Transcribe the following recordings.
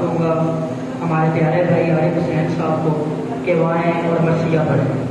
دوں گا ہمارے پیارے بھائی عارف حسین صاحب کو کہ وہ آئیں اور مرثیہ پڑھیں۔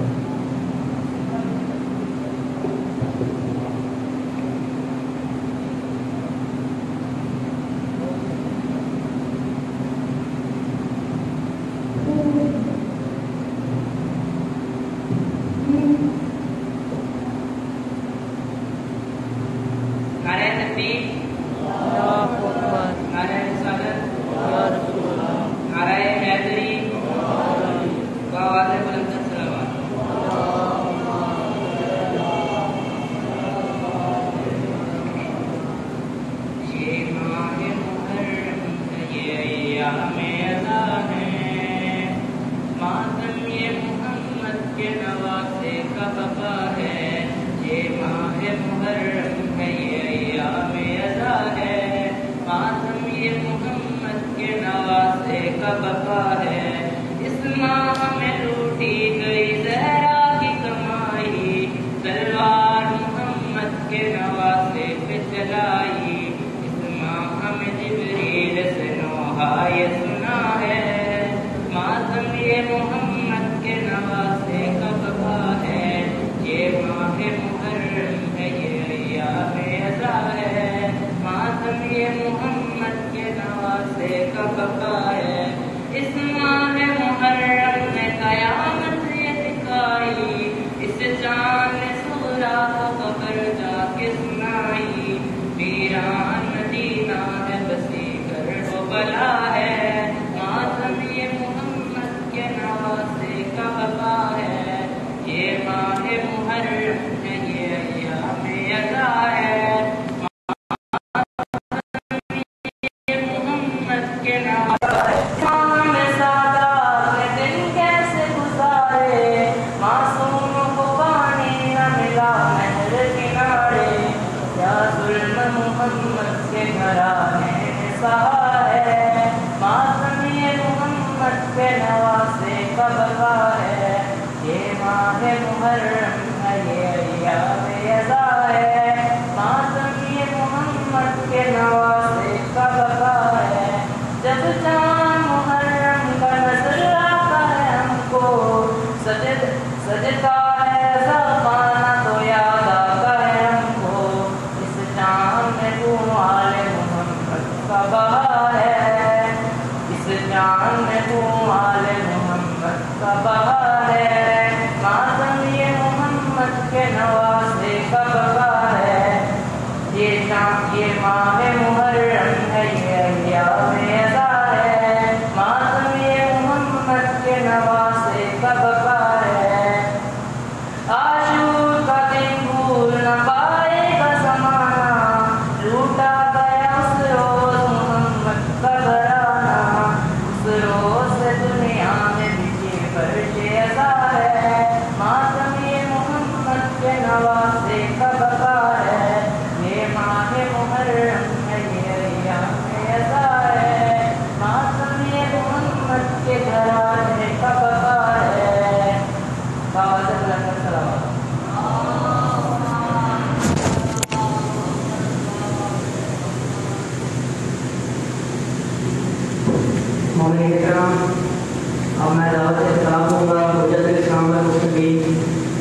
اب میں دعوت احترام دوں گا حجت اسلام المسلمین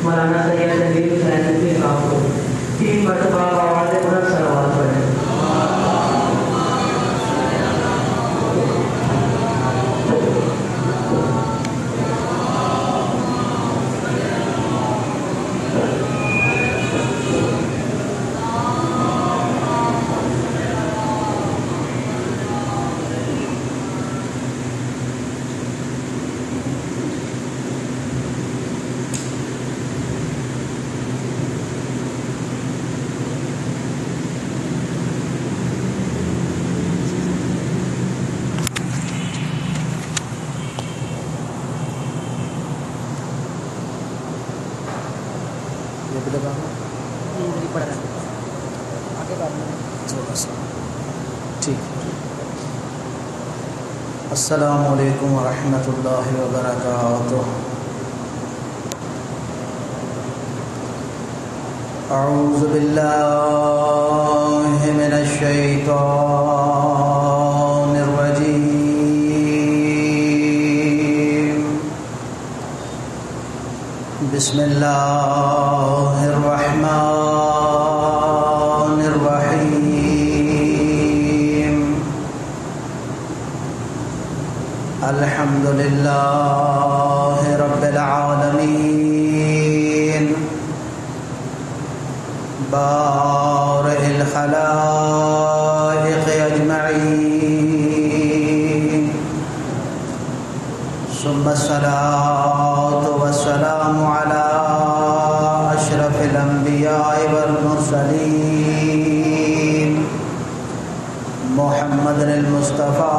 مولانا سید نذیر حسین نقوی صاحب کو 3 مرتبہ آواز بلند صلوات پڑھیں۔ السلام علیکم ورحمۃ اللہ وبرکاتہ۔ اعوذ باللہ من الشیطان الرجیم۔ بسم اللہ الرحمن الرحیم الحمد للہ رب العالمین بارئ الخلائق اجمعین ثم الصلاة والسلام على أشرف الأنبياء والمرسلين محمد المصطفى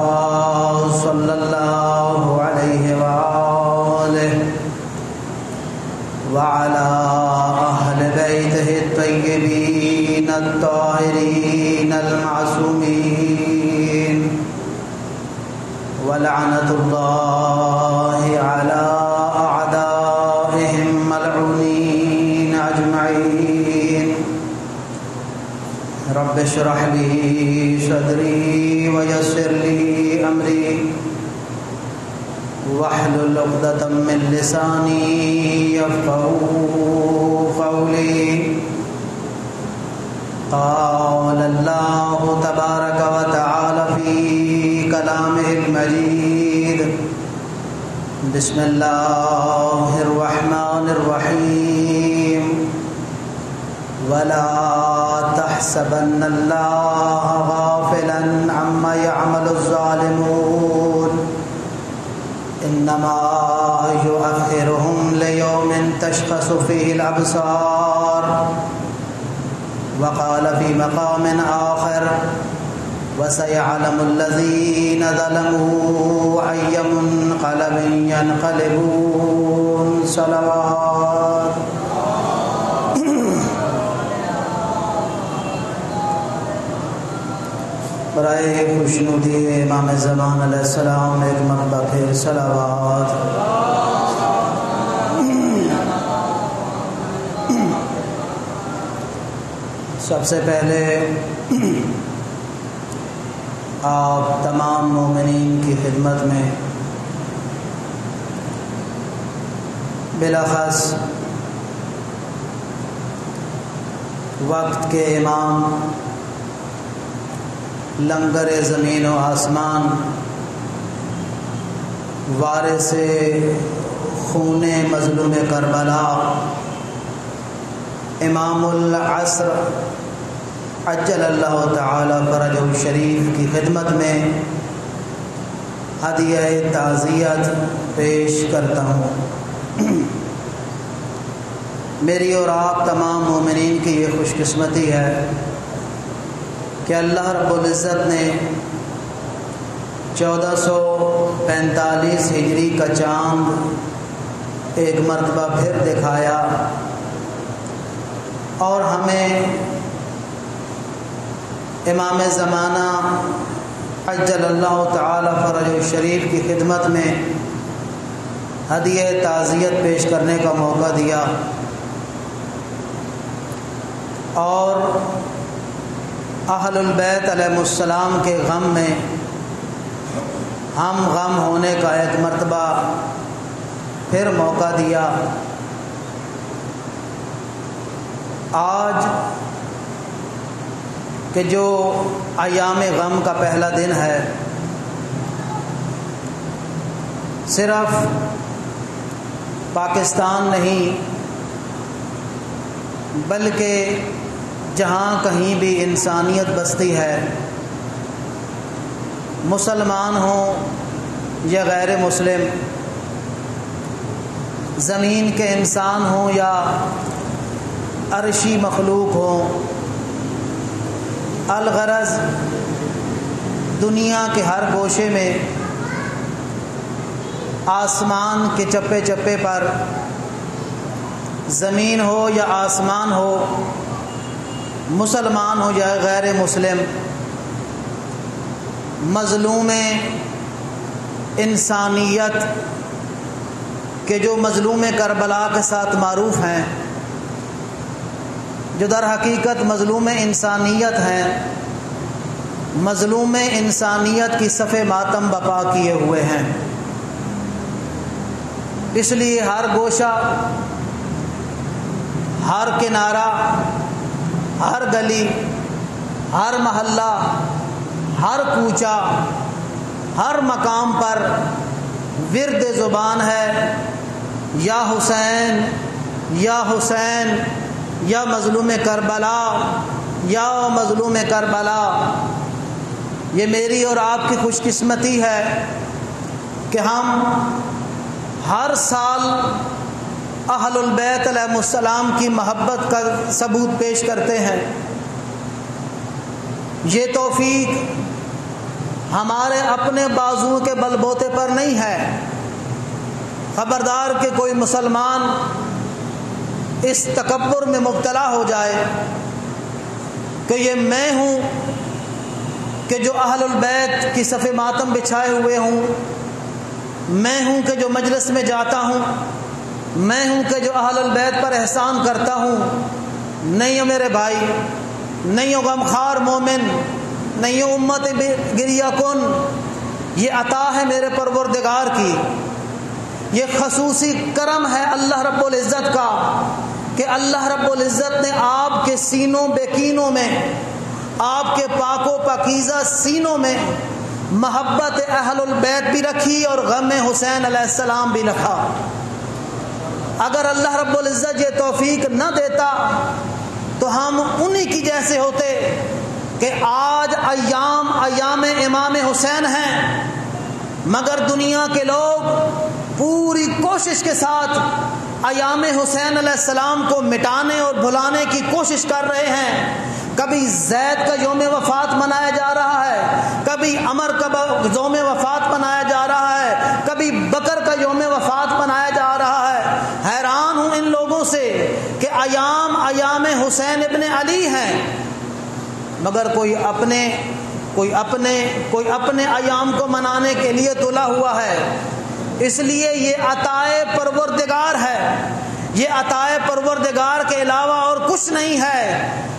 صلى الله عليه وآله وعلى أهل بيته الطيبين الطاهرين المعصومين ولعنة الله على أعدائهم ملعونين أجمعين رب اشرح لي صدري ويسر لي أمري واحلل عقدة من لساني يفقهوا قولي قال الله تبارك وتعالى في كلامه المجيد بسم الله الرحمن الرحيم ولا تحسبن الله غافلا عما يعمل الظالمون إنما يؤخرهم ليوم تشخص فيه الأبصار وقال في مقام آخر وسيعلم الذين ظلموا أي منقلب ينقلبون صلوات برائے خوشنودی امام زمان علیہ السلام ایک مرتبہ پھر صلوات سب سے پہلے آپ تمام مومنین کی خدمت میں بالاخص وقت کے امام لنگر زمین و آسمان وارث خون مظلوم کربلا امام العصر عجل اللہ تعالی فرجہ الشریف کی خدمت میں ہدیہ تعزیت پیش کرتا ہوں۔ میری اور آپ تمام مومنین کی یہ خوش قسمتی ہے کہ اللہ رب العزت نے 1445 ہجری کا چاند ایک مرتبہ پھر دکھایا اور ہمیں امام زمانہ عجل اللہ تعالی فرجہ الشریف کی خدمت میں ہدیہ تعزیت پیش کرنے کا موقع دیا اور اہل البیت علیہ السلام کے غم میں ہم غم ہونے کا ایک مرتبہ پھر موقع دیا۔ آج کہ جو ایام غم کا پہلا دن ہے، صرف پاکستان نہیں بلکہ جہاں کہیں بھی انسانیت بستی ہے، مسلمان ہوں یا غیر مسلم، زمین کے انسان ہوں یا عرشی مخلوق ہوں، الغرض دنیا کے ہر گوشے میں آسمان کے چپے چپے پر، زمین ہو یا آسمان ہو، مسلمان ہو یا غیر مسلم، مظلوم انسانیت کہ جو مظلوم کربلا کے ساتھ معروف ہیں، جو در حقیقت مظلوم انسانیت ہیں، مظلوم انسانیت کی صف ماتم بپا کیے ہوئے ہیں۔ اس لیے ہر گوشہ ہر کنارہ، ہر گلی، ہر محلہ، ہر کوچہ، ہر مقام پر ورد زبان ہے یا حسین یا حسین یا مظلوم کربلا یا مظلوم کربلا۔ یہ میری اور آپ کی خوش قسمتی ہے کہ ہم ہر سال اہل البیت علیہ السلام کی محبت کا ثبوت پیش کرتے ہیں۔ یہ توفیق ہمارے اپنے بازو کے بل بوتے پر نہیں ہے۔ خبردار کہ کوئی مسلمان اس تکبر میں مبتلا ہو جائے کہ یہ میں ہوں کہ جو اہل البیت کی صف ماتم بچھائے ہوئے ہوں، میں ہوں کہ جو مجلس میں جاتا ہوں، میں ہوں کہ جو اہل البیت پر احسان کرتا ہوں۔ نہیں ہو میرے بھائی، نہیں ہو غمخوار مومن، نہیں ہو امت گریہ کن۔ یہ عطا ہے میرے پروردگار کی، یہ خصوصی کرم ہے اللہ رب العزت کا کہ اللہ رب العزت نے آپ کے سینوں بیکینوں میں، آپ کے پاک و پاکیزہ سینوں میں محبت اہل البیت بھی رکھی اور غم حسین علیہ السلام بھی رکھا۔ اگر اللہ رب العزت یہ توفیق نہ دیتا تو ہم انہی کی جیسے ہوتے کہ آج ایام امام حسین ہیں، مگر دنیا کے لوگ پوری کوشش کے ساتھ ایام حسین علیہ السلام کو مٹانے اور بھلانے کی کوشش کر رہے ہیں۔ کبھی زید کا یوم وفات منایا جا رہا ہے، کبھی عمر کا یوم وفات منایا جا رہا ہے، کبھی بکر کا یوم وفات منایا جا رہا ہے۔ حیران ہوں ان لوگوں سے کہ ایام حسین ابن علی ہیں، مگر کوئی اپنے ایام کو منانے کے لیے تلا ہوا ہے۔ اس لیے یہ عطائے پروردگار ہے، یہ عطائے پروردگار کے علاوہ اور کچھ نہیں ہے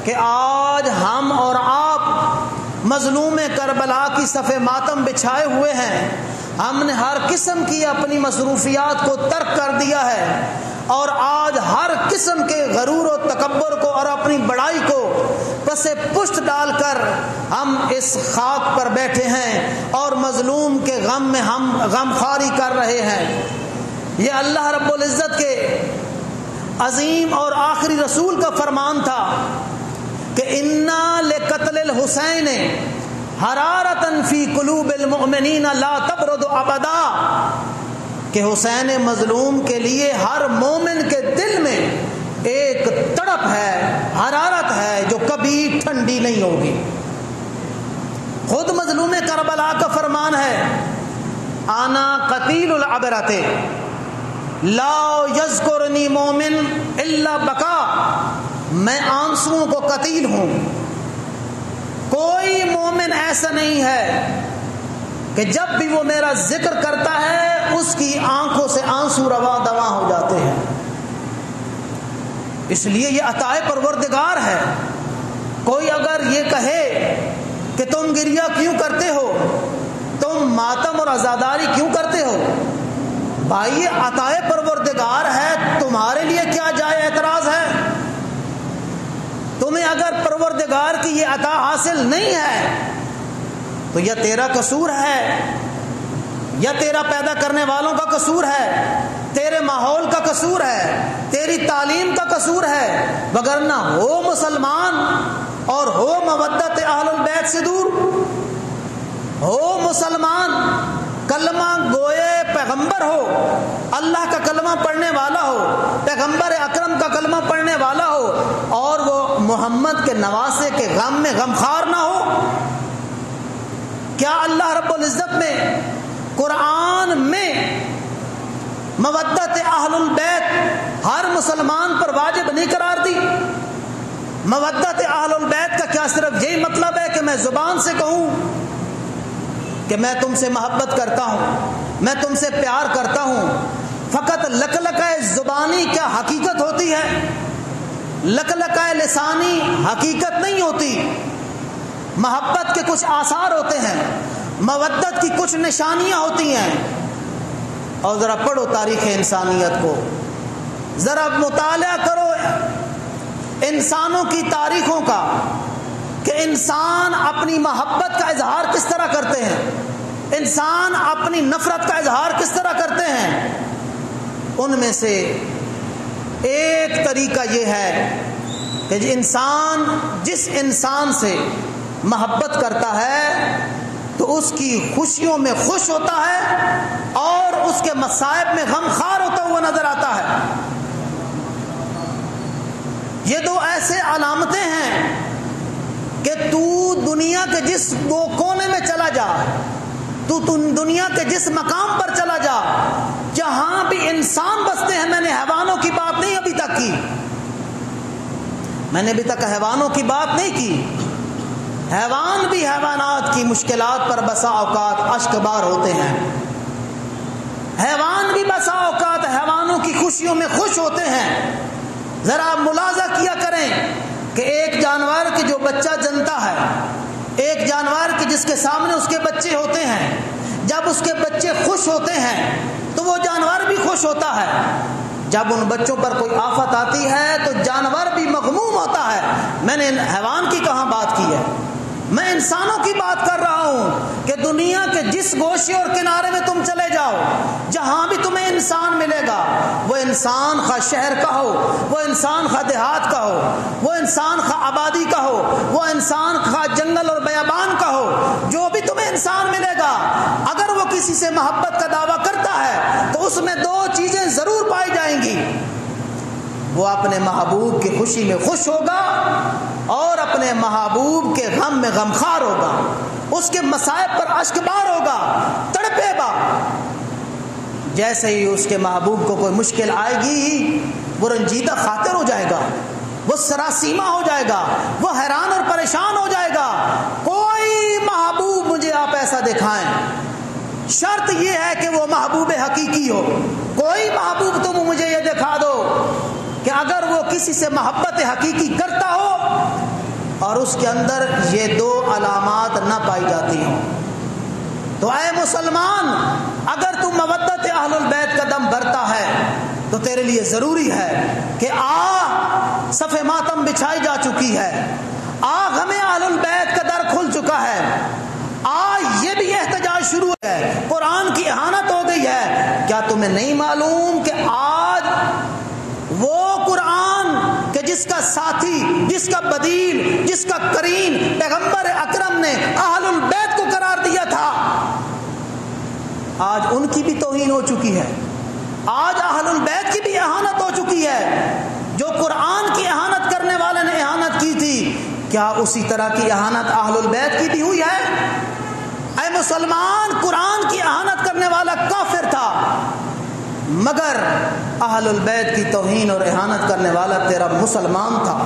کہ آج ہم اور آپ مظلوم کربلا کی صف ماتم بچھائے ہوئے ہیں۔ ہم نے ہر قسم کی اپنی مصروفیات کو ترک کر دیا ہے اور آج ہر قسم کے غرور و تکبر کو اور اپنی بڑائی کو پس پشت ڈال کر ہم اس خاک پر بیٹھے ہیں اور مظلوم کے غم میں ہم غمخواری کر رہے ہیں۔ یہ اللہ رب العزت کے عظیم اور آخری رسول کا فرمان تھا کہ انا لقتل الحسین حرارتن فی قلوب المؤمنین لا تبرد ابدا، کہ حسین مظلوم کے لیے ہر مومن کے دل میں ایک تڑپ ہے، حرارت ہے جو کبھی ٹھنڈی نہیں ہوگی۔ خود مظلوم کربلا کا فرمان ہے انا قتیل العبرت لا یذکرنی مومن الا بکا، میں آنسوؤں کو قتیل ہوں۔ کوئی مومن ایسا نہیں ہے کہ جب بھی وہ میرا ذکر کرتا ہے اس کی آنکھوں سے آنسو رواں دواں ہو جاتے ہیں۔ اس لیے یہ عطائے پروردگار ہے۔ کوئی اگر یہ کہے کہ تم گریہ کیوں کرتے ہو، تم ماتم اور عزاداری کیوں کرتے ہو، بھائی یہ عطائے پروردگار ہے، تمہارے لیے کیا جائے اعتراض ہے؟ تمہیں اگر پروردگار کی یہ عطا حاصل نہیں ہے تو یا تیرا قصور ہے یا تیرا پیدا کرنے والوں کا قصور ہے، تیرے ماحول کا قصور ہے، تیری تعلیم کا قصور ہے، وگرنہ ہو مسلمان اور ہو مودت اہل البیت سے دور، ہو مسلمان، کلمہ گوئے پیغمبر ہو، اللہ کا کلمہ پڑھنے والا ہو، پیغمبر اکرم کا کلمہ پڑھنے والا ہو، اور وہ محمد کے نواسے کے غم میں غمخوار نہ ہو۔ کیا اللہ رب العزت نے قرآن میں مودت اہل البیت ہر مسلمان پر واجب نہیں قرار دی؟ مودت اہل البیت کا کیا صرف یہی مطلب ہے کہ میں زبان سے کہوں کہ میں تم سے محبت کرتا ہوں، میں تم سے پیار کرتا ہوں؟ فقط لکلکہ زبانی کیا حقیقت ہوتی ہے؟ لکلکہ لسانی حقیقت نہیں ہوتی۔ محبت کے کچھ آثار ہوتے ہیں، مودت کی کچھ نشانیاں ہوتی ہیں۔ اور ذرا پڑھو تاریخ انسانیت کو، ذرا مطالعہ کرو انسانوں کی تاریخوں کا کہ انسان اپنی محبت کا اظہار کس طرح کرتے ہیں، انسان اپنی نفرت کا اظہار کس طرح کرتے ہیں، ان میں سے ایک طریقہ یہ ہے کہ جس انسان سے محبت کرتا ہے تو اس کی خوشیوں میں خوش ہوتا ہے اور اس کے مصائب میں غمخوار ہوتا ہوا نظر آتا ہے۔ یہ دو ایسے علامتیں ہیں کہ تو دنیا کے جس کونے میں چلا جا، تو دنیا کے جس مقام پر چلا جا جہاں بھی انسان بستے ہیں، میں نے حیوانوں کی بات نہیں ابھی تک کی، میں نے ابھی تک حیوانوں کی بات نہیں کی، حیوان بھی حیوانات کی مشکلات پر بسا اوقات اشکبار ہوتے ہیں، حیوان بھی بسا اوقات حیوانوں کی خوشیوں میں خوش ہوتے ہیں۔ ذرا ملاحظہ کیا کریں کہ ایک جانور کے جو بچہ جنتا ہے، ایک جانور کے جس کے سامنے اس کے بچے ہوتے ہیں، جب اس کے بچے خوش ہوتے ہیں تو وہ جانور بھی خوش ہوتا ہے، جب ان بچوں پر کوئی آفت آتی ہے تو جانور بھی مغموم ہوتا ہے۔ میں نے حیوان کی کہاں بات کی ہے، میں انسانوں کی بات کر رہا ہوں کہ دنیا کے جس گوشے اور کنارے میں تم چلے جاؤ، جہاں بھی تمہیں انسان ملے گا، وہ انسان خواہ شہر کا ہو، وہ انسان خواہ دیہات کا ہو، وہ انسان خواہ آبادی کا ہو، وہ انسان خواہ جنگل اور بیابان کا ہو، جو بھی تمہیں انسان ملے گا، اگر وہ کسی سے محبت کا دعویٰ کرتا ہے تو اس میں دو چیزیں ضرور پائی جائیں گی، وہ اپنے محبوب کی خوشی میں خوش ہوگا اور اپنے محبوب کے غم میں غمخوار ہوگا، اس کے مصائب پر اشکبار ہوگا، تڑپے گا۔ جیسے ہی اس کے محبوب کو کوئی مشکل آئے گی وہ رنجیدہ خاطر ہو جائے گا، وہ سراسیمہ ہو جائے گا، وہ حیران اور پریشان ہو جائے گا۔ کوئی محبوب مجھے آپ ایسا دکھائیں، شرط یہ ہے کہ وہ محبوب حقیقی ہو، کوئی محبوب تم مجھے یہ دکھا دو کہ اگر وہ کسی سے محبت حقیقی کرتا ہو اور اس کے اندر یہ دو علامات نہ پائی جاتی ہوں۔ تو اے مسلمان، اگر تم مودت اہل البیت کا دم بھرتا ہے تو تیرے لیے ضروری ہے کہ صف ماتم بچھائی جا چکی ہے، غم اہل البیت کا در کھل چکا ہے، یہ بھی احتجاج شروع ہے، قرآن کی اہانت ہو گئی ہے۔ کیا تمہیں نہیں معلوم کہ آج وہ قرآن کہ جس کا ساتھی، جس کا بدیل، جس کا قرین پیغمبر اکرم نے اہل البیت کو قرار دیا تھا، آج ان کی بھی توہین ہو چکی ہے، آج اہل البیت کی بھی اہانت ہو چکی ہے۔ جو قرآن کی اہانت کرنے والے نے اہانت کی تھی، کیا اسی طرح کی اہانت اہل البیت کی بھی ہوئی ہے؟ اے مسلمان، قرآن کی اہانت کرنے والا کافر تھا، مگر اہل البیت کی توہین اور اہانت کرنے والا تیرا مسلمان تھا،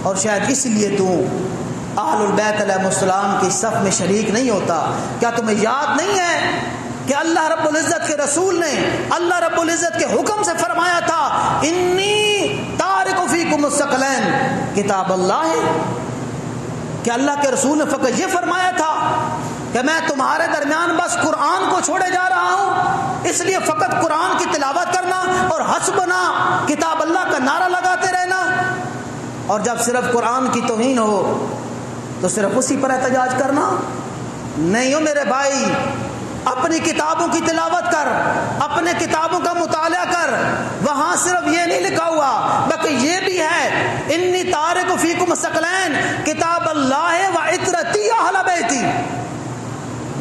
اور شاید اس لیے تو اہل البیت علیہ السلام کی صف میں شریک نہیں ہوتا۔ کیا تمہیں یاد نہیں ہے کہ اللہ رب العزت کے رسول نے اللہ رب العزت کے حکم سے فرمایا تھا، انی تارک فیکم الثقلین کتاب اللہ، کہ اللہ کے رسول نے فقط یہ فرمایا تھا کہ میں تمہارے درمیان بس قرآن کو چھوڑے جا رہا ہوں، اس لیے فقط قرآن کی تلاوت کرنا اور حسبنا کتاب اللہ کا نعرہ لگاتے رہنا، اور جب صرف قرآن کی توہین ہو تو صرف اسی پر احتجاج کرنا؟ نہیں ہو میرے بھائی، اپنی کتابوں کی تلاوت کر، اپنے کتابوں کا مطالعہ کر، وہاں صرف یہ نہیں لکھا ہوا بلکہ یہ بھی ہے، انی تارک فیکم الثقلین کتاب اللہ و عترتی اہل بیتی،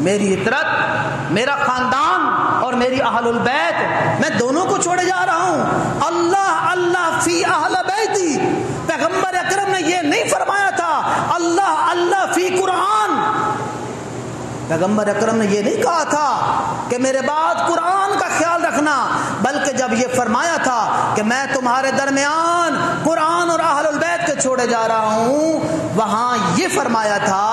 میری عطرت، میرا خاندان اور میری اہل البیت، میں دونوں کو چھوڑے جا رہا ہوں۔ اللہ اللہ فی اہل بیتی، پیغمبر اکرم نے یہ نہیں فرمایا تھا اللہ اللہ فی قرآن، پیغمبر اکرم نے یہ نہیں کہا تھا کہ میرے بعد قرآن کا خیال رکھنا، بلکہ جب یہ فرمایا تھا کہ میں تمہارے درمیان قرآن اور اہل البیت کے چھوڑے جا رہا ہوں، وہاں یہ فرمایا تھا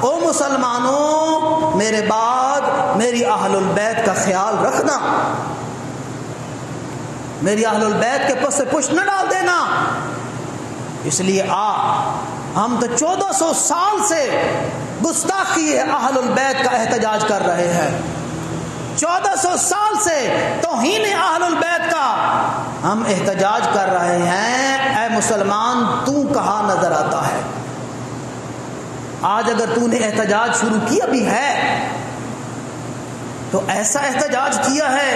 او مسلمانوں میرے بعد میری اہل البیت کا خیال رکھنا، میری اہل البیت کے پس سے پشت نہ ڈال دینا۔ اس لیے ہم تو 1400 سال سے گستاخی اہل البیت کا احتجاج کر رہے ہیں، 1400 سال سے توہین اہل البیت کا ہم احتجاج کر رہے ہیں، اے مسلمان تو کہاں نظر آتا ہے؟ آج اگر تو نے احتجاج شروع کیا بھی ہے تو ایسا احتجاج کیا ہے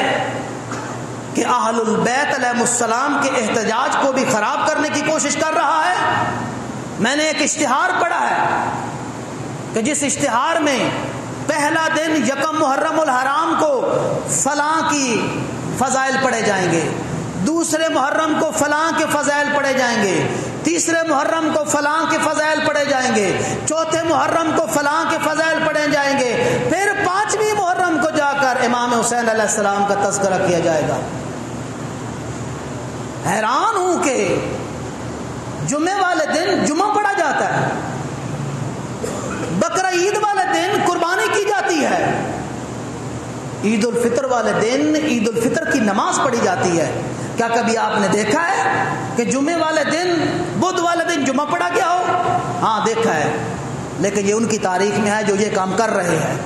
کہ اہل البیت علیہ السلام کے احتجاج کو بھی خراب کرنے کی کوشش کر رہا ہے۔ میں نے ایک اشتہار پڑھا ہے کہ جس اشتہار میں پہلا دن یکم محرم الحرام کو فلاں کی فضائل پڑھے جائیں گے، دوسرے محرم کو فلاں کے فضائل پڑھے جائیں گے، تیسرے محرم کو فلاں کے فضائل پڑھے جائیں گے، چوتھے محرم کو فلاں کے فضائل پڑھے جائیں گے، پھر 5ویں محرم کو جا کر امام حسین علیہ السلام کا تذکرہ کیا جائے گا۔ حیران ہوں کہ جمعے والے دن جمعہ پڑھا جاتا ہے، بقرہ عید والے دن قربانی کی جاتی ہے، عید الفطر والے دن عید الفطر کی نماز پڑھی جاتی ہے۔ کیا کبھی آپ نے دیکھا ہے کہ جمعے والے دن بدھ والے دن جمعہ پڑھا گیا ہو؟ ہاں دیکھا ہے، لیکن یہ ان کی تاریخ میں ہے جو یہ کام کر رہے ہیں۔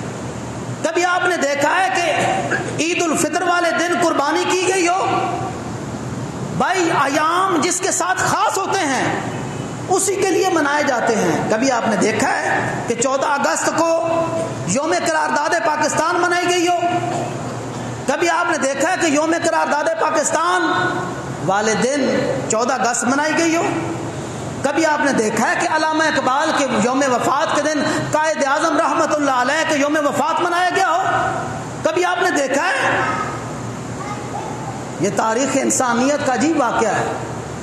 کبھی آپ نے دیکھا ہے کہ عید الفطر والے دن قربانی کی گئی ہو؟ بھائی ایام جس کے ساتھ خاص ہوتے ہیں اسی کے لیے منائے جاتے ہیں۔ کبھی آپ نے دیکھا ہے کہ 14 اگست کو یوم قرارداد پاکستان منائی گئی ہو؟ کبھی آپ نے دیکھا ہے کہ یوم قرارداد پاکستان والے دن 14 اگست منائی گئی ہو؟ کبھی آپ نے دیکھا ہے کہ علامہ اقبال کے یوم وفات کے دن قائد اعظم رحمت اللہ علیہ کے یوم وفات منایا گیا ہو؟ کبھی آپ نے دیکھا ہے؟ یہ تاریخ انسانیت کا عجیب واقعہ ہے،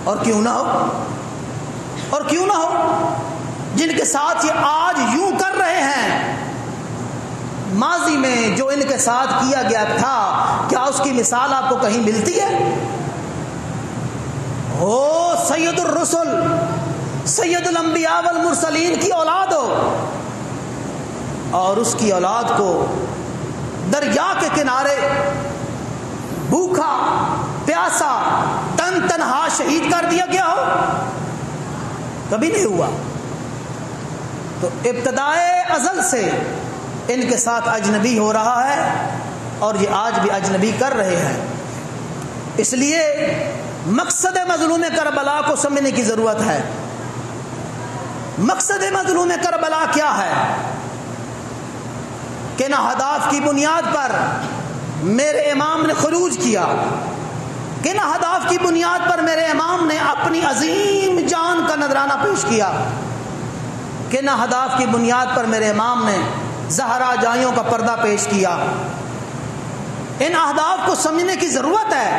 اور کیوں نہ ہو، اور کیوں نہ ہو جن کے ساتھ یہ آج یوں کر رہے ہیں، ماضی میں جو ان کے ساتھ کیا گیا تھا کیا اس کی مثال آپ کو کہیں ملتی ہے؟ ہو سید الرسل، سید الانبیاء والمرسلین کی اولاد ہو، اور اس کی اولاد کو دریا کے کنارے بھوکا پیاسا تن تنہا شہید کر دیا گیا ہو؟ کبھی نہیں ہوا۔ تو ابتدائے ازل سے ان کے ساتھ اجنبی ہو رہا ہے، اور یہ آج بھی اجنبی کر رہے ہیں۔ اس لیے مقصد مظلوم کربلا کو سمجھنے کی ضرورت ہے۔ مقصد مظلوم کربلا کیا ہے؟ کہ نہ اہداف کی بنیاد پر میرے امام نے خروج کیا، کہ نہ اہداف کی بنیاد پر میرے امام نے اپنی عظیم جان کا نذرانہ پیش کیا، کہ نہ اہداف کی بنیاد پر میرے امام نے زہرا جائیوں کا پردہ پیش کیا۔ ان اہداف کو سمجھنے کی ضرورت ہے،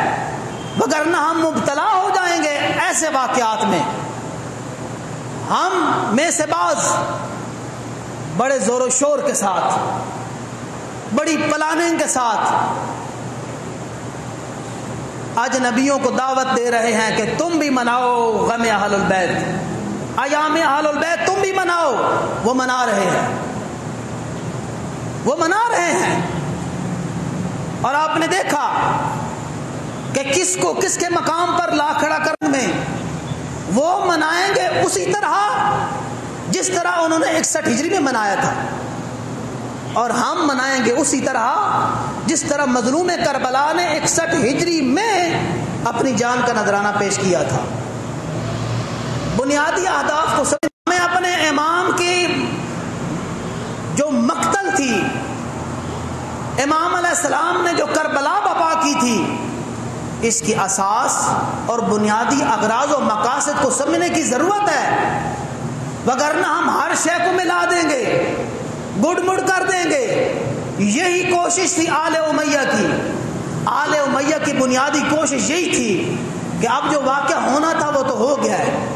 وگرنہ ہم مبتلا ہو جائیں گے ایسے واقعات میں۔ ہم میں سے بعض بڑے زور و شور کے ساتھ، بڑی پلاننگ کے ساتھ اجنبیوں کو دعوت دے رہے ہیں کہ تم بھی مناؤ غم اہل البیت، ایام اہل البیت تم بھی مناؤ۔ وہ منا رہے ہیں، وہ منا رہے ہیں، اور آپ نے دیکھا کہ کس کو کس کے مقام پر لا کھڑا کرنے میں وہ منائیں گے اسی طرح جس طرح انہوں نے 61 ہجری میں منایا تھا، اور ہم منائیں گے اسی طرح جس طرح مظلوم کربلا نے 61 ہجری میں اپنی جان کا نذرانہ پیش کیا تھا۔ بنیادی اہداف کو ہمیں اپنے امام کی جو مقتل تھی، امام علیہ السلام نے جو کربلا بپا کی تھی، اس کی اساس اور بنیادی اغراض و مقاصد کو سمجھنے کی ضرورت ہے، وگرنہ ہم ہر شے کو ملا دیں گے، گڑ مڑ کر دیں گے۔ یہی کوشش تھی آل امیہ کی۔ آل امیہ کی بنیادی کوشش یہی تھی کہ اب جو واقعہ ہونا تھا وہ تو ہو گیا ہے،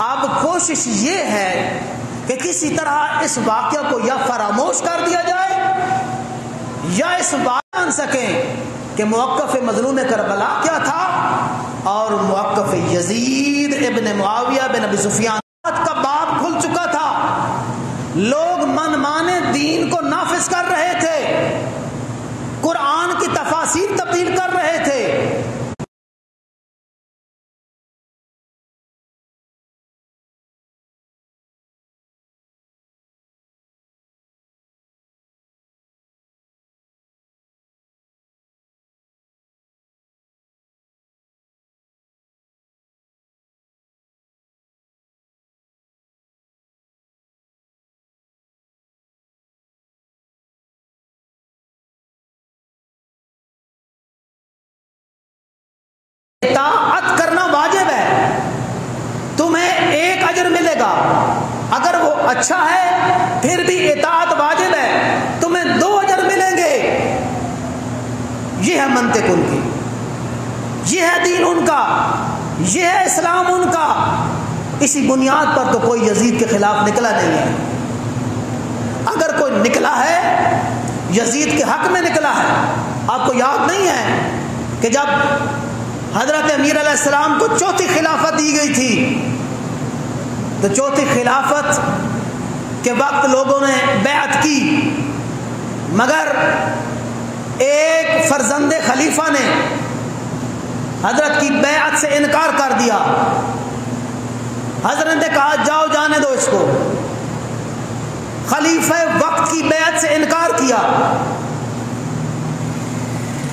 اب کوشش یہ ہے کہ کسی طرح اس واقعہ کو یا فراموش کر دیا جائے، یا اس بات جان سکیں کہ موقف مظلوم کربلا کیا تھا، اور موقف یزید ابن معاویہ بن ابی سفیان کا باب کھل چکا تھا۔ لوگ من مانے دین کو نافذ کر رہے تھے، قرآن کی تفاسیر تبدیل کر رہے تھے، اطاعت کرنا واجب ہے، تمہیں ایک اجر ملے گا، اگر وہ اچھا ہے پھر بھی اطاعت واجب ہے، تمہیں 2 اجر ملیں گے۔ یہ ہے منطق ان کی، یہ ہے دین ان کا، یہ ہے اسلام ان کا۔ اسی بنیاد پر تو کوئی یزید کے خلاف نکلا نہیں ہے۔ اگر کوئی نکلا ہے یزید کے حق میں نکلا ہے۔ آپ کو یاد نہیں ہے کہ جب حضرت امیر علیہ السلام کو 4تھی خلافت دی گئی تھی تو 4تھی خلافت کے وقت لوگوں نے بیعت کی، مگر ایک فرزند خلیفہ نے حضرت کی بیعت سے انکار کر دیا۔ حضرت نے کہا جاؤ جانے دو اس کو، خلیفہ وقت کی بیعت سے انکار کیا۔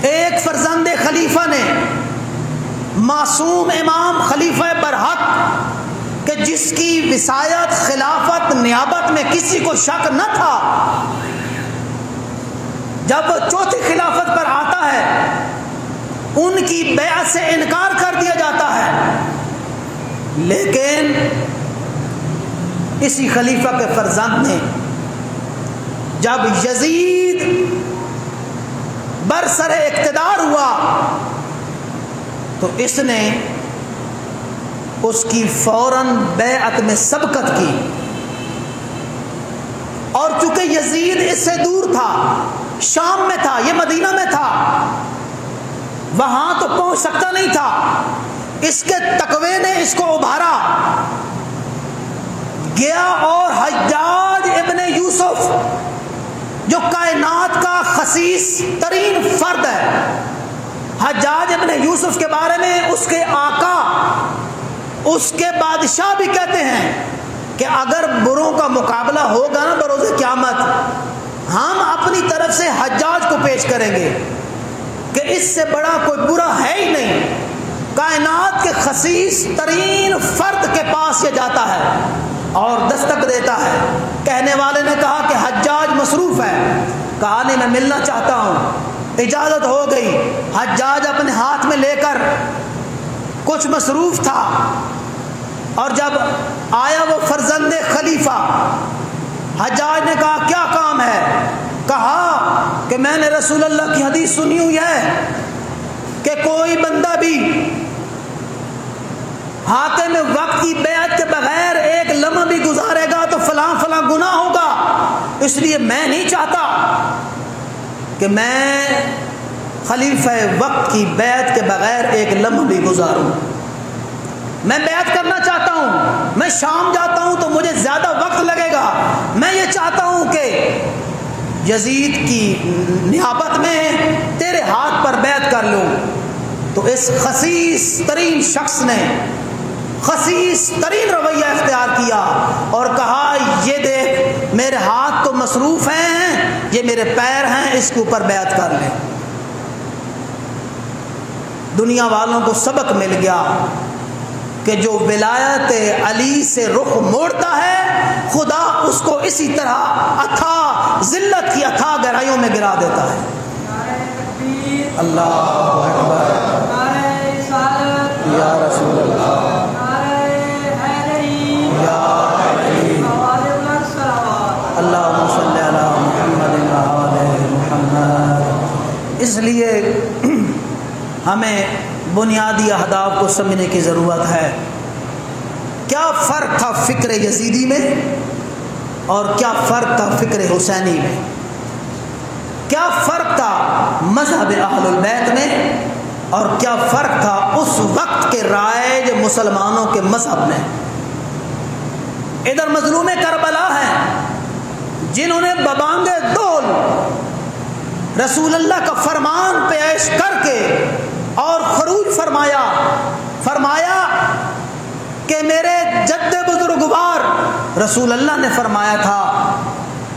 ایک فرزند خلیفہ نے، معصوم امام خلیفہ برحق کہ جس کی وصایت خلافت نیابت میں کسی کو شک نہ تھا، جب وہ 4تھی خلافت پر آتا ہے ان کی بیعت سے انکار کر دیا جاتا ہے۔ لیکن اسی خلیفہ کے فرزند نے جب یزید برسر اقتدار ہوا تو اس نے اس کی فوراً بیعت میں سبقت کی، اور چونکہ یزید اس سے دور تھا، شام میں تھا، یہ مدینہ میں تھا، وہاں تو پہنچ سکتا نہیں تھا، اس کے تقوی نے اس کو ابھارا، گیا اور حجاج ابن یوسف جو کائنات کا خسیس ترین فرد ہے، حجاج ابن یوسف کے بارے میں اس کے آقا، اس کے بادشاہ بھی کہتے ہیں کہ اگر بروں کا مقابلہ ہوگا نا بروز قیامت، ہم اپنی طرف سے حجاج کو پیش کریں گے کہ اس سے بڑا کوئی برا ہے ہی نہیں۔ کائنات کے خسیس ترین فرد کے پاس یہ جاتا ہے اور دستک دیتا ہے۔ کہنے والے نے کہا کہ حجاج مصروف ہے، کہا نہیں میں ملنا چاہتا ہوں، اجازت ہو گئی۔ حجاج اپنے ہاتھ میں لے کر کچھ مصروف تھا، اور جب آیا وہ فرزند خلیفہ، حجاج نے کہا کیا کام ہے؟ کہا کہ میں نے رسول اللہ کی حدیث سنی ہوئی ہے کہ کوئی بندہ بھی حاکم وقت کی بیعت کے بغیر ایک لمحہ بھی گزارے گا تو فلاں فلاں گناہ ہوگا، اس لیے میں نہیں چاہتا کہ میں خلیفہ وقت کی بیعت کے بغیر ایک لمحہ بھی گزاروں، میں بیعت کرنا چاہتا ہوں، میں شام جاتا ہوں تو مجھے زیادہ وقت لگے گا، میں یہ چاہتا ہوں کہ یزید کی نیابت میں تیرے ہاتھ پر بیعت کر لوں۔ تو اس خسیس ترین شخص نے خسیس ترین رویہ اختیار کیا اور کہا یہ دیکھ میرے ہاتھ تو مصروف ہیں، یہ میرے پیر ہیں، اس کے اوپر بیعت کر لیں۔ دنیا والوں کو سبق مل گیا کہ جو ولایت علی سے رخ موڑتا ہے خدا اس کو اسی طرح اتھا ذلت کی اتھا گہرائیوں میں گرا دیتا ہے۔ اللہ اکبر، یا رسول اللہ، اللہم صلی علی محمد وآلہ محمد۔ اس لیے ہمیں بنیادی اہداف کو سمجھنے کی ضرورت ہے۔ کیا فرق تھا فکر یزیدی میں اور کیا فرق تھا فکر حسینی میں؟ کیا فرق تھا مذہب اہل البیت میں اور کیا فرق تھا اس وقت کے رائج مسلمانوں کے مذہب میں؟ ادھر مظلوم کربلا ہیں جنہوں نے ببانگ دول رسول اللہ کا فرمان پیش کر کے اور خروج فرمایا کہ میرے جد بزرگوار رسول اللہ نے فرمایا تھا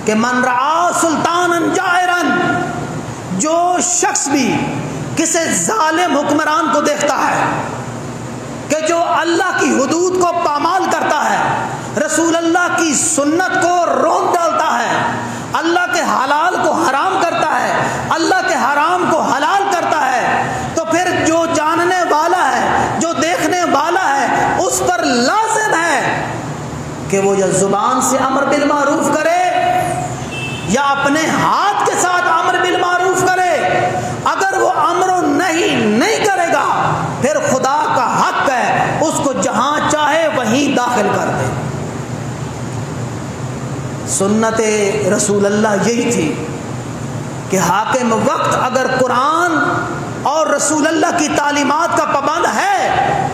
کہ من رعا سلطانا جائرا، جو شخص بھی کسی ظالم حکمران کو دیکھتا ہے کہ جو اللہ کی حدود کو پامال کرتا ہے، رسول اللہ کی سنت کو روک ڈالتا ہے، اللہ کے حلال کو حرام کرتا ہے، اللہ کے حرام کو حلال کرتا ہے، تو پھر جو جاننے والا ہے وہ یا زبان سے امر بالمعروف کرے یا اپنے ہاتھ کے ساتھ امر بالمعروف کرے. اگر وہ امر نہیں کرے گا پھر خدا کا حق ہے اس کو جہاں چاہے وہیں داخل کر دے. سنت رسول اللہ یہی تھی کہ حاکم وقت اگر قرآن اور رسول اللہ کی تعلیمات کا پابند ہے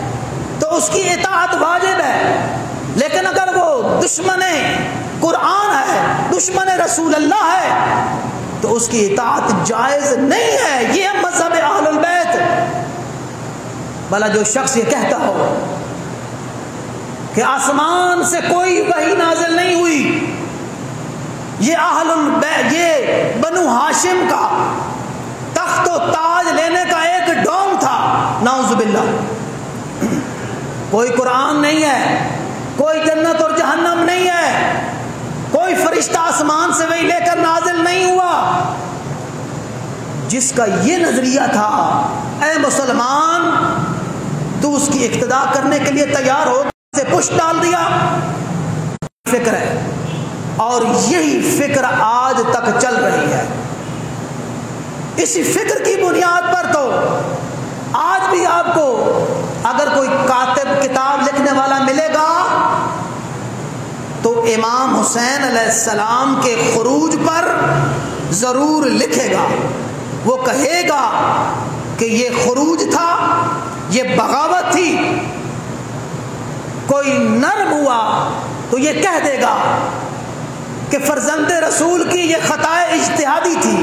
تو اس کی اطاعت واجب ہے. لیکن اگر وہ دشمن قرآن ہے، دشمن رسول اللہ ہے، تو اس کی اطاعت جائز نہیں ہے. یہ ہے مذہب اہل البیت. بھلا جو شخص یہ کہتا ہو کہ آسمان سے کوئی وحی نازل نہیں ہوئی، یہ اہل البیت، یہ بنو ہاشم کا تخت و تاج لینے کا ایک ڈونگ تھا، نعوذ باللہ. کوئی قرآن نہیں ہے، کوئی جنت اور جہنم نہیں ہے، کوئی فرشتہ آسمان سے وہی لے کر نازل نہیں ہوا. جس کا یہ نظریہ تھا، اے مسلمان تو اس کی اقتداء کرنے کے لیے تیار ہو، سے پشت ڈال دیا. فکر ہے اور یہی فکر آج تک چل رہی ہے. اسی فکر کی بنیاد پر تو آج بھی آپ کو اگر کوئی کاتب کتاب لکھنے والا ملے گا تو امام حسین علیہ السلام کے خروج پر ضرور لکھے گا. وہ کہے گا کہ یہ خروج تھا، یہ بغاوت تھی. کوئی نرم ہوا تو یہ کہہ دے گا کہ فرزند رسول کی یہ خطا اجتہادی تھی.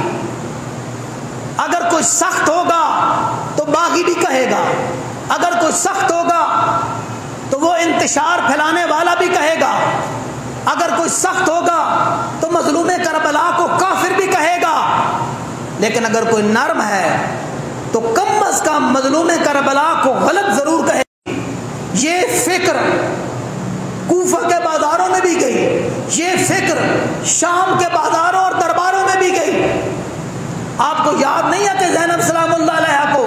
اگر کوئی سخت ہوگا تو باغی بھی کہے گا، اگر کوئی سخت ہوگا تو وہ انتشار پھیلانے والا بھی کہے گا، اگر کوئی سخت ہوگا تو مظلوم کربلا کو کافر بھی کہے گا. لیکن اگر کوئی نرم ہے تو کم از کم مظلوم کربلا کو غلط ضرور کہے گا. یہ فکر کوفہ کے بازاروں میں بھی گئی، یہ فکر شام کے بازاروں اور درباروں میں بھی گئی. آپ کو یاد نہیں ہے کہ زینب سلام اللہ علیہ کو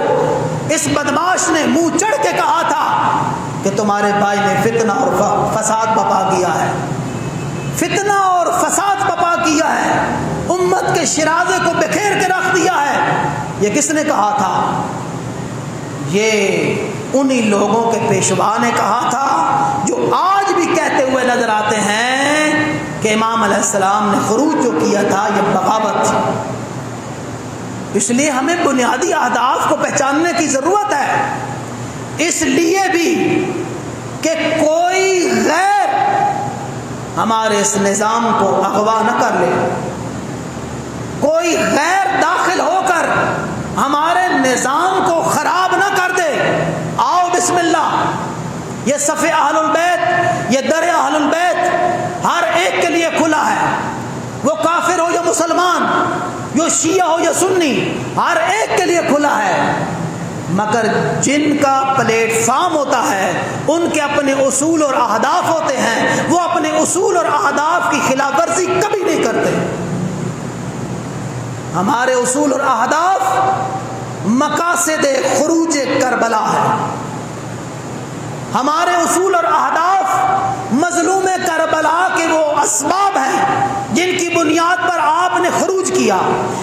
اس بدماش نے منہ چڑھ کے کہا تھا کہ تمہارے بھائی نے فتنہ اور فساد بپا کیا ہے، فتنہ اور فساد بپا کیا ہے، امت کے شرازے کو بکھیر کے رکھ دیا ہے. یہ کس نے کہا تھا؟ یہ انہی لوگوں کے پیشوا نے کہا تھا جو آج بھی کہتے ہوئے نظر آتے ہیں کہ امام علیہ السلام نے خروج جو کیا تھا یہ بغاوت تھی. اس لیے ہمیں بنیادی اہداف کو پہچاننے کی ضرورت ہے، اس لیے بھی کہ کوئی غیر ہمارے اس نظام کو اغوا نہ کر لے، کوئی غیر داخل ہو کر ہمارے نظام کو خراب نہ کر دے. آؤ بسم اللہ، یہ صف اہل البیت، یہ در اہل البیت ہر ایک کے لیے کھلا ہے. وہ کافر ہو یا مسلمان، جو شیعہ ہو یا سنی، ہر ایک کے لیے کھلا ہے. مگر جن کا پلیٹ فارم ہوتا ہے ان کے اپنے اصول اور اہداف ہوتے ہیں، وہ اپنے اصول اور اہداف کی خلاف ورزی کبھی نہیں کرتے. ہمارے اصول اور اہداف مقاصد خروج کربلا ہے. ہمارے اصول اور اہداف مظلوم کربلا کے وہ اسباب ہیں جن کی بنیاد پر آپ نے خروج کیا،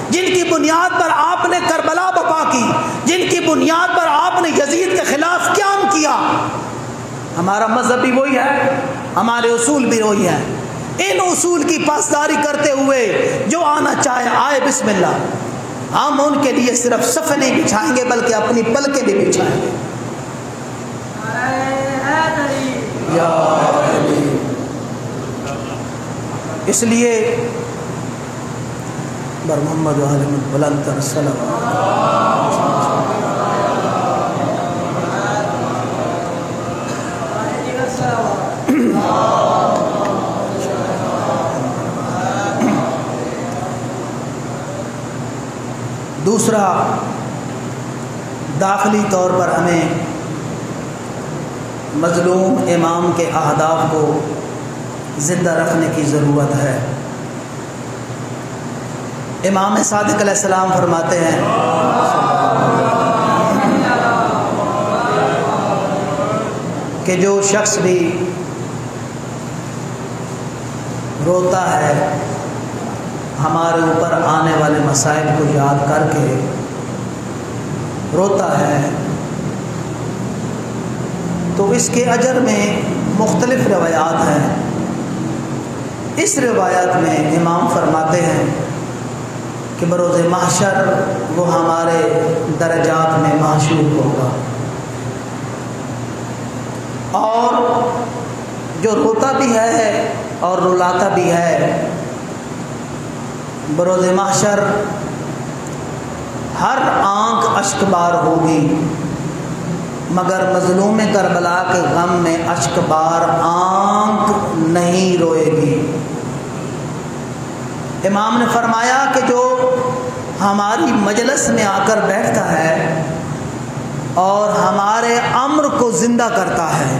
جن کی بنیاد پر آپ نے کربلا بپا کی، جن کی بنیاد پر آپ نے یزید کے خلاف قیام کیا. ہمارا مذہب بھی وہی ہے، ہمارے اصول بھی وہی ہیں. ان اصول کی پاسداری کرتے ہوئے جو آنا چاہے آئے، بسم اللہ. ہم ان کے لیے صرف صف نہیں بچھائیں گے بلکہ اپنی پلکیں بھی بچھائیں گے. یا علی. اس لیے بر محمد عالم بلند تر صلوات. دوسرا، داخلی طور پر ہمیں مظلوم امام کے اہداف کو زندہ رکھنے کی ضرورت ہے. امام صادق علیہ السلام فرماتے ہیں کہ جو شخص بھی روتا ہے ہمارے اوپر آنے والے مسائل کو یاد کر کے روتا ہے، تو اس کے اجر میں مختلف روایات ہیں۔ اس روایت میں امام فرماتے ہیں کہ بروز محشر وہ ہمارے درجات میں معشور ہوگا، اور جو روتا بھی ہے اور رلاتا بھی ہے، بروز محشر ہر آنکھ اشک بار ہوگی، مگر مظلوم کربلا کے غم میں اشک بار آنکھ نہیں روئے گی۔ امام نے فرمایا کہ جو ہماری مجلس میں آ کر بیٹھتا ہے اور ہمارے امر کو زندہ کرتا ہے،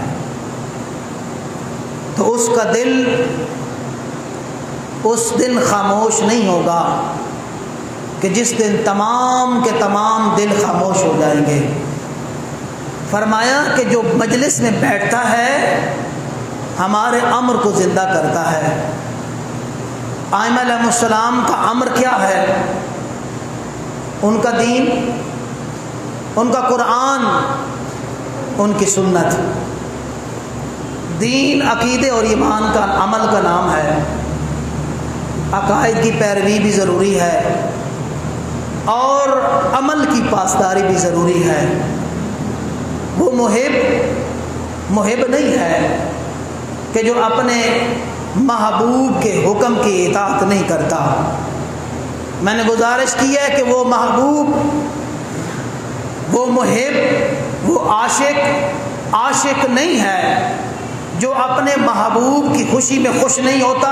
تو اس کا دل اس دن خاموش نہیں ہوگا کہ جس دن تمام کے تمام دل خاموش ہو جائیں گے۔ فرمایا کہ جو مجلس میں بیٹھتا ہے ہمارے امر کو زندہ کرتا ہے۔ ائمہ علیہ السلام کا امر کیا ہے؟ ان کا دین، ان کا قرآن، ان کی سنت۔ دین عقیدے اور ایمان کا عمل کا نام ہے۔ عقائد کی پیروی بھی ضروری ہے اور عمل کی پاسداری بھی ضروری ہے۔ وہ محب نہیں ہے کہ جو اپنے محبوب کے حکم کی اطاعت نہیں کرتا۔ میں نے گزارش کی ہے کہ وہ محبوب، وہ محب، وہ عاشق نہیں ہے جو اپنے محبوب کی خوشی میں خوش نہیں ہوتا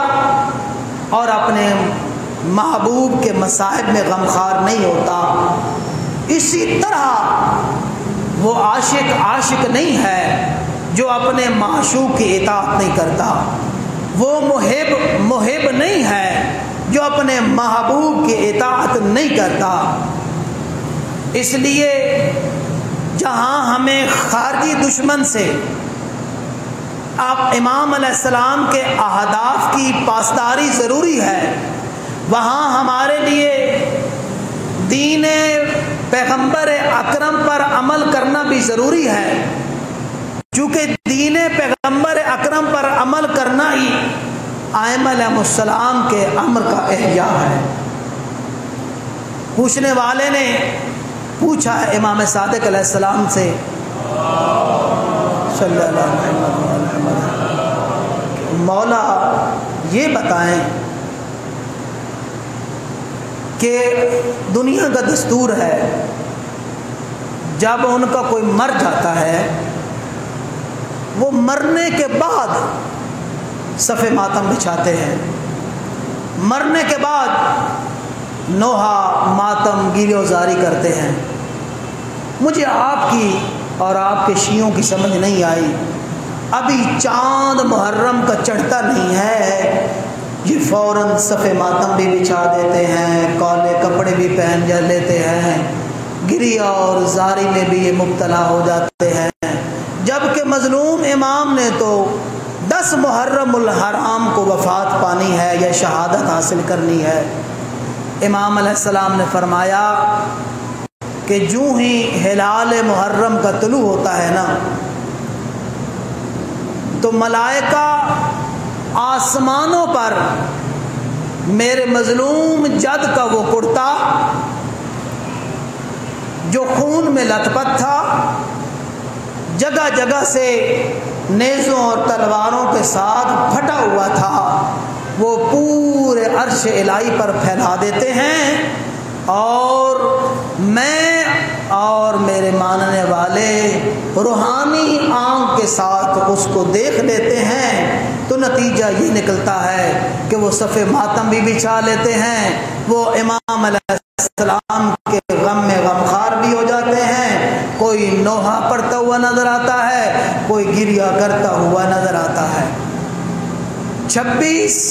اور اپنے محبوب کے مصائب میں غمخوار نہیں ہوتا۔ اسی طرح وہ عاشق نہیں ہے جو اپنے معشوق کی اطاعت نہیں کرتا۔ وہ محب نہیں ہے جو اپنے محبوب کی اطاعت نہیں کرتا۔ اس لیے جہاں ہمیں خارجی دشمن سے امام علیہ السلام کے اہداف کی پاسداری ضروری ہے، وہاں ہمارے لیے دین پیغمبر اکرم پر عمل کرنا بھی ضروری ہے، چونکہ دین پیغمبر اکرم پر عمل کرنا ہی ائمہ علیہ السلام کے امر کا احیاء ہے۔ پوچھنے والے نے پوچھا ہے امام صادق علیہ السلام سے صلی اللہ علیہ وسلم، مولا یہ بتائیں کہ دنیا کا دستور ہے جب ان کا کوئی مر جاتا ہے وہ مرنے کے بعد صف ماتم بچھاتے ہیں، مرنے کے بعد نوحہ ماتم گریوزاری کرتے ہیں۔ مجھے آپ کی اور آپ کے شیعوں کی سمجھ نہیں آئی، ابھی چاند محرم کا چڑھتا نہیں ہے یہ فوراً صف ماتم بھی بچھا دیتے ہیں، کالے کپڑے بھی پہن لیتے ہیں، گریا اور زاری میں بھی یہ مبتلا ہو جاتے ہیں، جبکہ مظلوم امام نے تو 10 محرم الحرام کو وفات پانی ہے یا شہادت حاصل کرنی ہے۔ امام علیہ السلام نے فرمایا کہ جو ہی ہلال محرم کا طلوع ہوتا ہے نا تو ملائکہ آسمانوں پر میرے مظلوم جد کا وہ کرتا جو خون میں لت پت تھا، جگہ جگہ سے نیزوں اور تلواروں کے ساتھ پھٹا ہوا تھا، وہ پورے عرش الہی پر پھیلا دیتے ہیں، اور میں اور میرے ماننے والے روحانی آنکھ کے ساتھ اس کو دیکھ لیتے ہیں، تو نتیجہ یہ نکلتا ہے کہ وہ صف ماتم بھی بچھا لیتے ہیں، وہ امام علیہ السلام کے غم میں غمخوار بھی ہو جاتے ہیں، کوئی نوحہ پڑھتا ہوا نظر آتا ہے، کوئی گریہ کرتا ہوا نظر آتا ہے۔ 26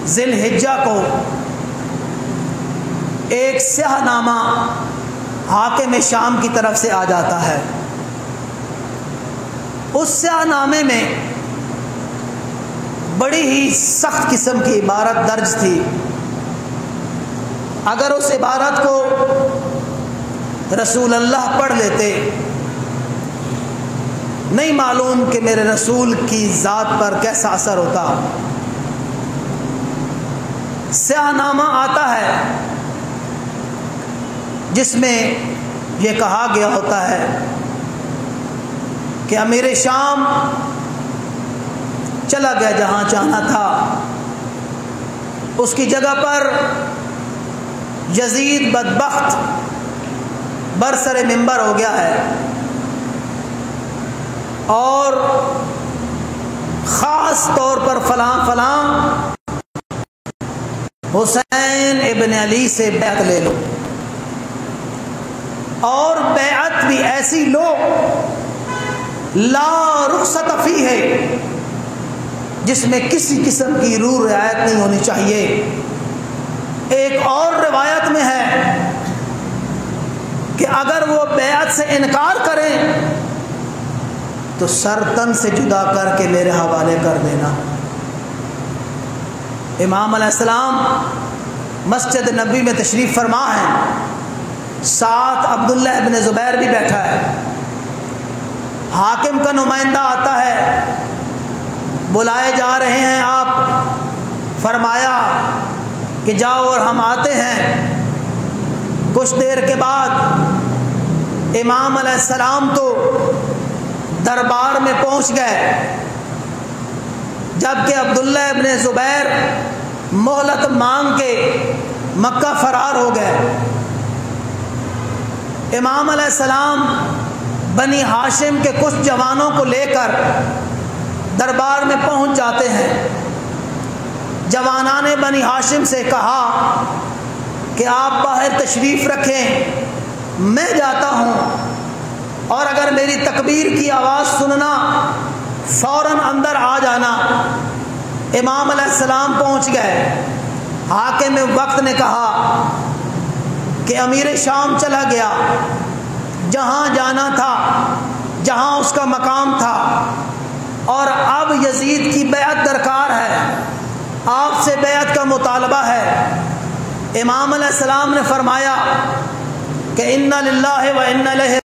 ذی الحجہ کو ایک سیاہ نامہ حاکم شام کی طرف سے آ جاتا ہے، اس سیاہ نامے میں بڑی ہی سخت قسم کی عبارت درج تھی. اگر اس عبارت کو رسول اللہ پڑھ لیتے، نہیں معلوم کہ میرے رسول کی ذات پر کیسا اثر ہوتا. سیاہ نامہ آتا ہے جس میں یہ کہا گیا ہوتا ہے کہ امیر شام چلا گیا جہاں جانا تھا، اس کی جگہ پر یزید بدبخت برسر منبر ہو گیا ہے، اور خاص طور پر فلاں فلاں حسین ابن علی سے بیعت لے لو، اور بیعت بھی ایسی لو لا رخصت فی ہے، جس میں کسی قسم کی روح رعایت نہیں ہونی چاہیے. ایک اور روایت میں ہے کہ اگر وہ بیعت سے انکار کریں تو سر تن سے جدا کر کے میرے حوالے کر دینا. امام علیہ السلام مسجد نبی میں تشریف فرما ہے، ساتھ عبداللہ ابن زبیر بھی بیٹھا ہے. حاکم کا نمائندہ آتا ہے، بلائے جا رہے ہیں آپ. فرمایا کہ جاؤ، اور ہم آتے ہیں. کچھ دیر کے بعد امام علیہ السلام تو دربار میں پہنچ گئے، جبکہ عبداللہ ابن زبیر مہلت مانگ کے مکہ فرار ہو گئے. امام علیہ السلام بنی ہاشم کے کچھ جوانوں کو لے کر دربار میں پہنچ جاتے ہیں. جوانان بنی ہاشم سے کہا کہ آپ باہر تشریف رکھیں، میں جاتا ہوں، اور اگر میری تکبیر کی آواز سننا فوراً اندر آ جانا. امام علیہ السلام پہنچ گئے. حاکم وقت نے کہا کہ امیر شام چلا گیا، جہاں جانا تھا، جہاں اس کا مقام تھا، اور اب یزید کی بیعت درکار ہے، آپ سے بیعت کا مطالبہ ہے. امام علیہ السلام نے فرمایا کہ انا للہ و انا الیہ